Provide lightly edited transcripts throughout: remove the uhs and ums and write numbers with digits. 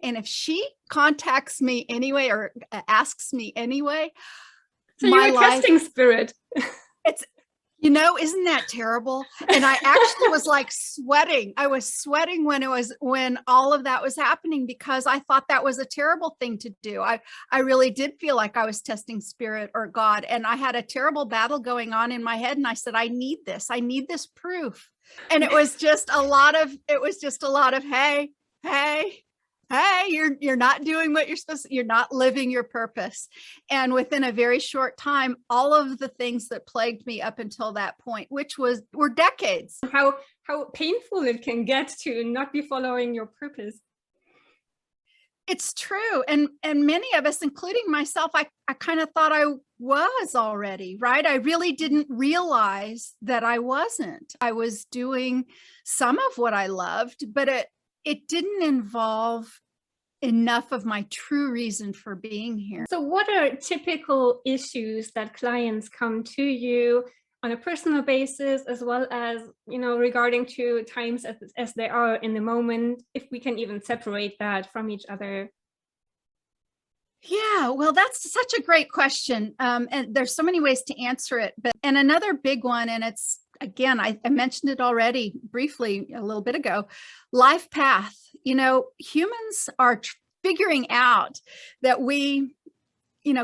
And if she contacts me anyway, or asks me anyway, so you're a testing spirit. It's, isn't that terrible? And I actually was like sweating. I was sweating when all of that was happening, because I thought that was a terrible thing to do. I really did feel like I was testing spirit or God. And I had a terrible battle going on in my head. And I said, I need this proof. And it was just a lot of, hey, you're not doing what you're supposed to, you're not living your purpose. And within a very short time, all of the things that plagued me up until that point, which were decades. How painful it can get to not be following your purpose. It's true. And many of us, including myself, I kind of thought I was already, right? I really didn't realize that I wasn't. I was doing some of what I loved, but it didn't involve enough of my true reason for being here. So what are typical issues that clients come to you on a personal basis, as well as, regarding to times as they are in the moment, if we can even separate that from each other? Yeah, well, that's such a great question. And there's so many ways to answer it. And another big one, and it's, again, I mentioned it already briefly a little bit ago, life path. Humans are figuring out that we,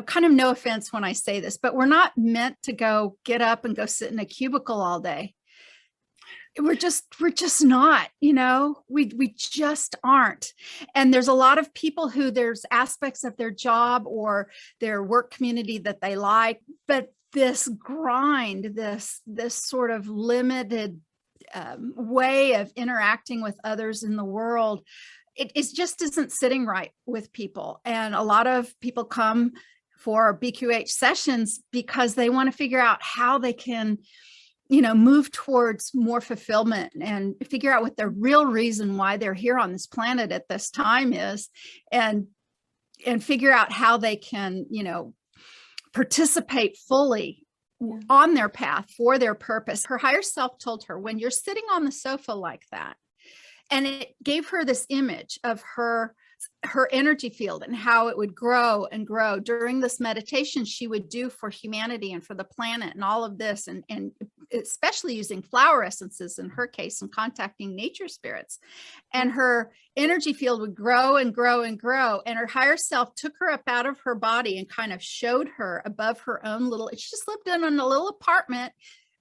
kind of, no offense when I say this, but we're not meant to go get up and go sit in a cubicle all day. We're just not, we just aren't. And there's a lot of people who there's aspects of their job or their work community that they like, but this grind, this sort of limited way of interacting with others in the world, it just isn't sitting right with people. And a lot of people come for BQH sessions because they want to figure out how they can, move towards more fulfillment and figure out what the real reason why they're here on this planet at this time is, and figure out how they can, participate fully on their path for their purpose. Her higher self told her, when you're sitting on the sofa like that, and it gave her this image of her energy field and how it would grow and grow during this meditation she would do for humanity and for the planet and all of this, and especially using flower essences in her case and contacting nature spirits. And her energy field would grow and grow and grow. And her higher self took her up out of her body and kind of showed her above her own she just lived in a little apartment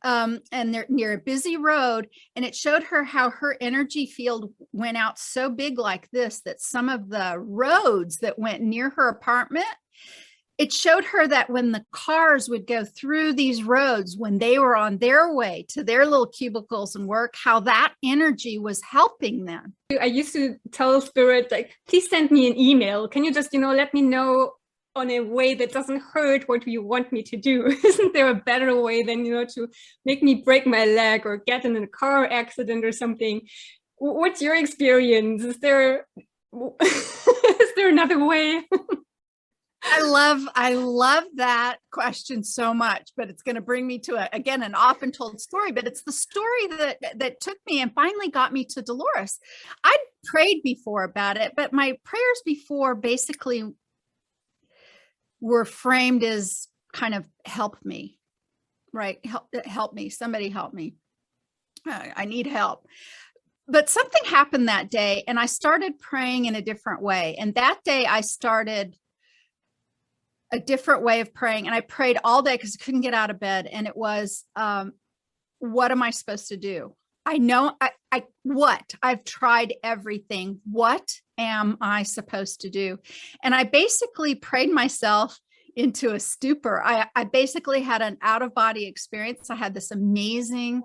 and they're near a busy road. And it showed her how her energy field went out so big like this, that some of the roads that went near her apartment, it showed her that when the cars would go through these roads, when they were on their way to their little cubicles and work, how that energy was helping them. I used to tell spirit, like, please send me an email. Can you just, let me know on a way that doesn't hurt what you want me to do? Isn't there a better way than, to make me break my leg or get in a car accident or something? What's your experience? Is there another way? I love that question so much, but it's going to bring me to again, an often told story, but it's the story that took me and finally got me to Dolores. I'd prayed before about it, but my prayers before basically were framed as kind of help me, right? Help me, somebody help me. I need help. But something happened that day and I started praying in a different way. And that day I started a different way of praying. And I prayed all day because I couldn't get out of bed. And it was, what am I supposed to do? I know what I've tried everything. What am I supposed to do? And I basically prayed myself into a stupor. I basically had an out-of-body experience. I had this amazing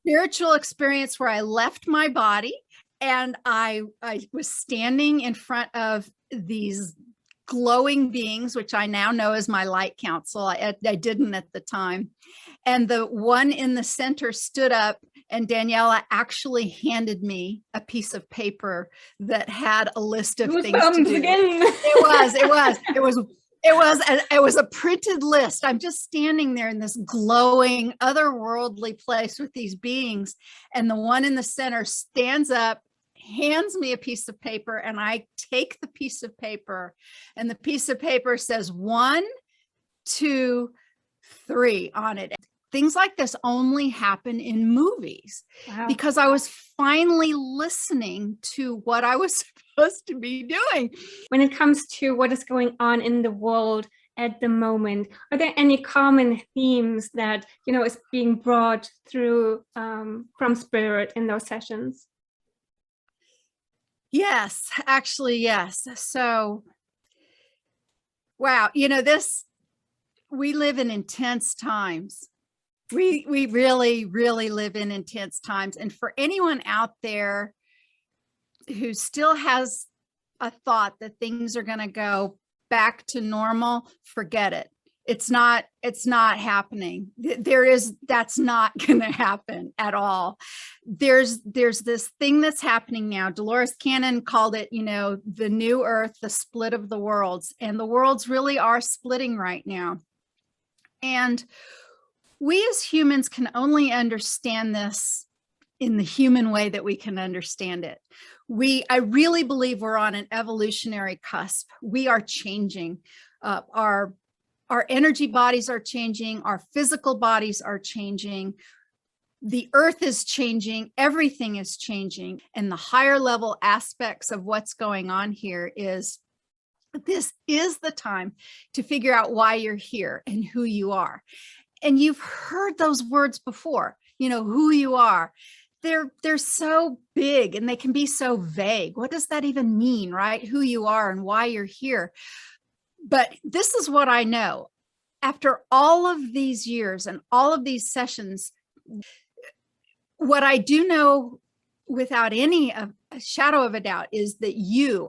spiritual experience where I left my body and I was standing in front of these glowing beings, which I now know as my light council. I didn't at the time. And the one in the center stood up, and Daniela actually handed me a piece of paper that had a list of things to do. Again. It was a printed list. I'm just standing there in this glowing otherworldly place with these beings. And the one in the center stands up, hands me a piece of paper, and I take the piece of paper, and the piece of paper says 1, 2, 3 on it. Things like this only happen in movies. Wow. Because I was finally listening to what I was supposed to be doing. When it comes to what is going on in the world at the moment, are there any common themes that, is being brought through from spirit in those sessions? Yes, actually, yes. So, wow, we live in intense times. We really, really live in intense times. And for anyone out there who still has a thought that things are going to go back to normal, forget it. It's not happening. That's not going to happen at all. There's this thing that's happening now. Dolores Cannon called it, the new earth, the split of the worlds, and the worlds really are splitting right now. And we as humans can only understand this in the human way that we can understand it. I really believe we're on an evolutionary cusp. We are changing. Our energy bodies are changing. Our physical bodies are changing. The earth is changing. Everything is changing. And the higher level aspects of what's going on here is this is the time to figure out why you're here and who you are. And you've heard those words before, who you are. They're so big and they can be so vague. What does that even mean, right? Who you are and why you're here. But this is what I know. After all of these years and all of these sessions, what I do know without any a shadow of a doubt is that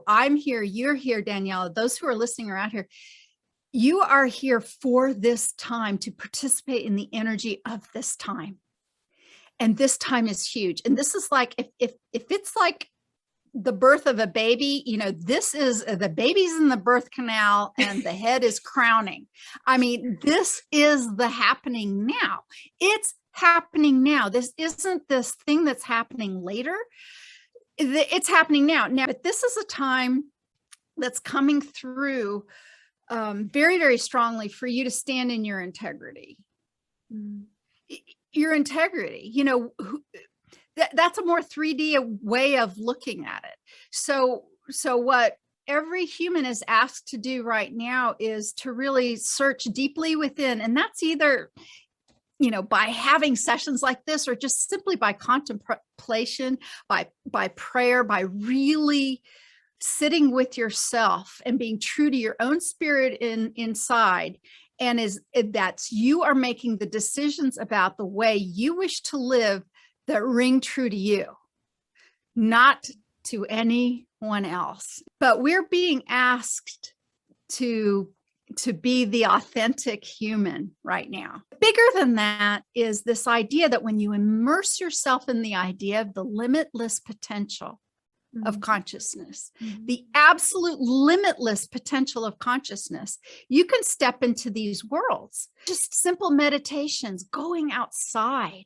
I'm here, you're here, Daniela, those who are listening around here, you are here for this time to participate in the energy of this time. And this time is huge. And this is like, if it's like the birth of a baby, this is the baby's in the birth canal and the head is crowning. I mean, this is the happening now. It's happening now. This isn't this thing that's happening later. It's happening now. But this is a time that's coming through very, very strongly for you to stand in your integrity. Your integrity, that's a more 3D way of looking at it. So what every human is asked to do right now is to really search deeply within. And that's either, by having sessions like this, or just simply by contemplation, by prayer, by really sitting with yourself and being true to your own spirit inside. And that's you are making the decisions about the way you wish to live that ring true to you, not to anyone else. But we're being asked to be the authentic human right now. Bigger than that is this idea that when you immerse yourself in the idea of the limitless potential of consciousness, the absolute limitless potential of consciousness, you can step into these worlds. Just simple meditations, going outside,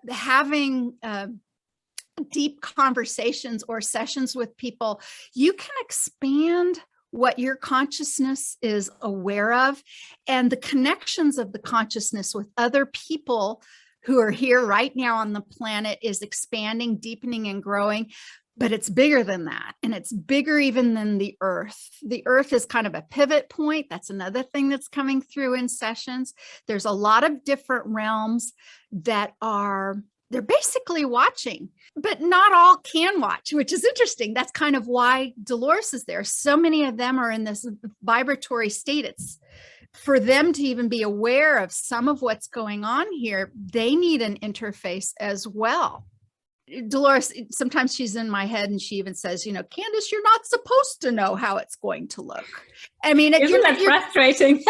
having deep conversations or sessions with people. You can expand what your consciousness is aware of, and the connections of the consciousness with other people who are here right now on the planet is expanding, deepening, and growing. But it's bigger than that. And it's bigger even than the earth. The earth is kind of a pivot point. That's another thing that's coming through in sessions. There's a lot of different realms that they're basically watching, but not all can watch, which is interesting. That's kind of why Dolores is there. So many of them are in this vibratory state. It's for them to even be aware of some of what's going on here. They need an interface as well. Dolores, sometimes she's in my head and she even says, Candace, you're not supposed to know how it's going to look. I mean, isn't that frustrating?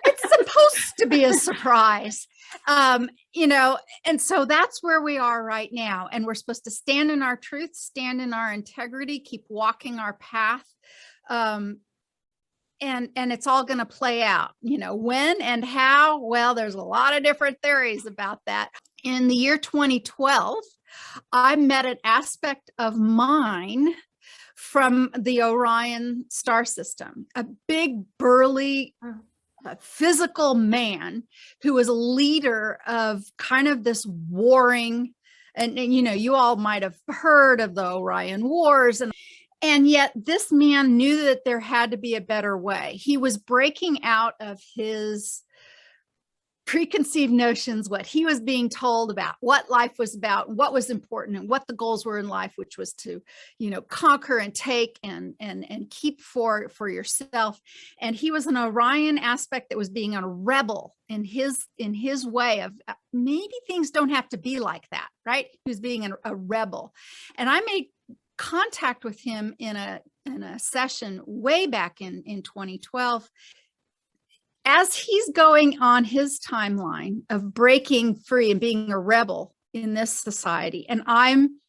It's supposed to be a surprise, and so that's where we are right now. And we're supposed to stand in our truth, stand in our integrity, keep walking our path. And it's all going to play out, when and how. Well, there's a lot of different theories about that. In the year 2012, I met an aspect of mine from the Orion star system, a big, burly, physical man who was a leader of kind of this warring, and you know, you all might have heard of the Orion Wars, and yet this man knew that there had to be a better way. He was breaking out of his preconceived notions, what he was being told about what life was about, what was important, and what the goals were in life, which was to, you know, conquer and take and keep for yourself. And he was an Orion aspect that was being a rebel in his way of maybe things don't have to be like that, right? He was being a rebel. And I made contact with him in a session way back in 2012. As he's going on his timeline of breaking free and being a rebel in this society, and I'm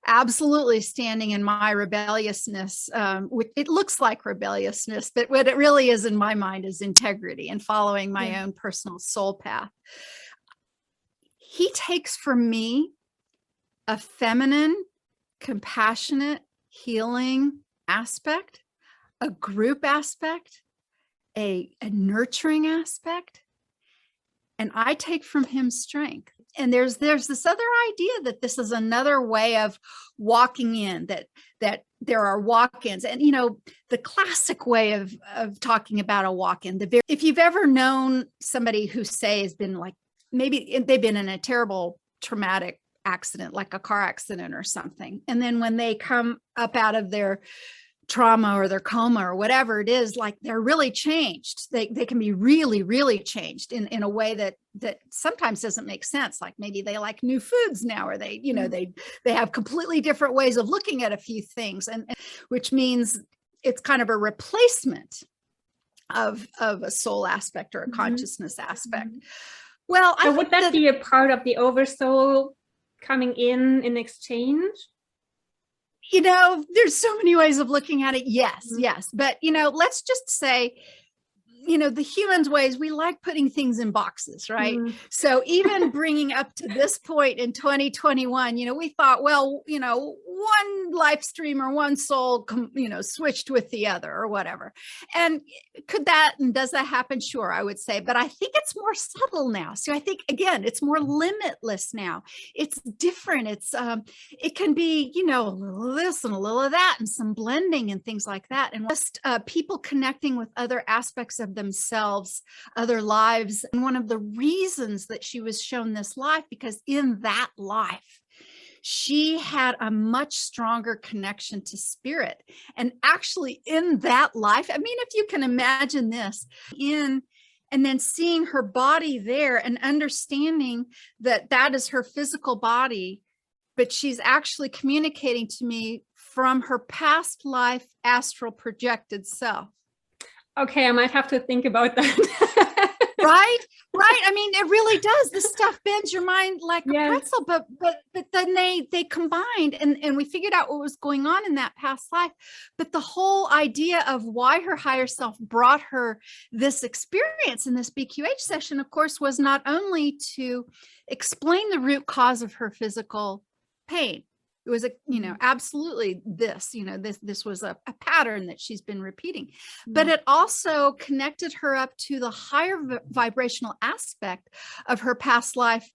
absolutely standing in my rebelliousness, which it looks like rebelliousness, but what it really is in my mind is integrity and following my own personal soul path. He takes from me a feminine, compassionate, healing aspect, a group aspect, a nurturing aspect, and I take from him strength. And there's this other idea that this is another way of walking in, that there are walk-ins, and you know, the classic way of talking about a walk-in. If you've ever known somebody who has been like, maybe they've been in a terrible traumatic accident, like a car accident or something, and then when they come up out of their trauma or their coma or whatever it is, like they're really changed. They can be really, really changed in a way that sometimes doesn't make sense. Like maybe they like new foods now, or they, you know, they have completely different ways of looking at a few things, and which means it's kind of a replacement of a soul aspect or a consciousness aspect. Well, so would that be a part of the oversoul coming in exchange? You know, there's so many ways of looking at it. Yes, yes. But, you know, let's just say, you know, the humans' ways, we like putting things in boxes, right? So even bringing up to this point in 2021, you know, we thought, well, you know, one life stream or one soul, you know, switched with the other or whatever. And could that, and does that happen? Sure, I would say, but I think it's more subtle now. So I think, again, it's more limitless now. It's different. It's, it can be, you know, a little this and a little of that and some blending and things like that. And just people connecting with other aspects of themselves, other lives. And one of the reasons that she was shown this life, because in that life, she had a much stronger connection to spirit. And actually in that life, I mean, if you can imagine this, and then seeing her body there and understanding that that is her physical body, but she's actually communicating to me from her past life astral projected self. Okay, I might have to think about that. Right. I mean, it really does. This stuff bends your mind like a pretzel, but then they combined and we figured out what was going on in that past life. But the whole idea of why her higher self brought her this experience in this BQH session, of course, was not only to explain the root cause of her physical pain. It was absolutely this, this was a pattern that she's been repeating, but it also connected her up to the higher vibrational aspect of her past life,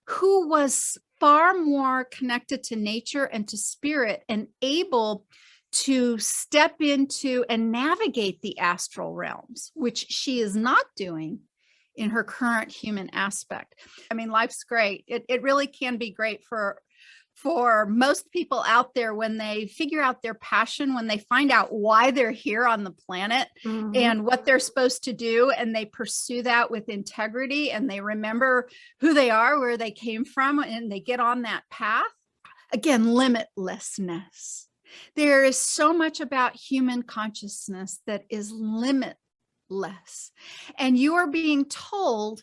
who was far more connected to nature and to spirit and able to step into and navigate the astral realms, which she is not doing in her current human aspect. I mean, life's great. It really can be great for most people out there when they figure out their passion, when they find out why they're here on the planet and what they're supposed to do, and they pursue that with integrity, and they remember who they are, where they came from, and they get on that path. Again, limitlessness. There is so much about human consciousness that is limitless, and you are being told,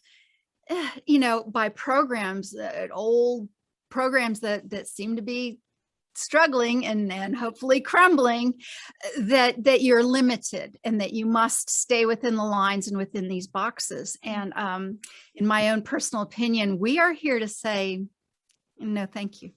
by programs, old programs that seem to be struggling and hopefully crumbling, that you're limited and that you must stay within the lines and within these boxes. And in my own personal opinion, we are here to say, no, thank you.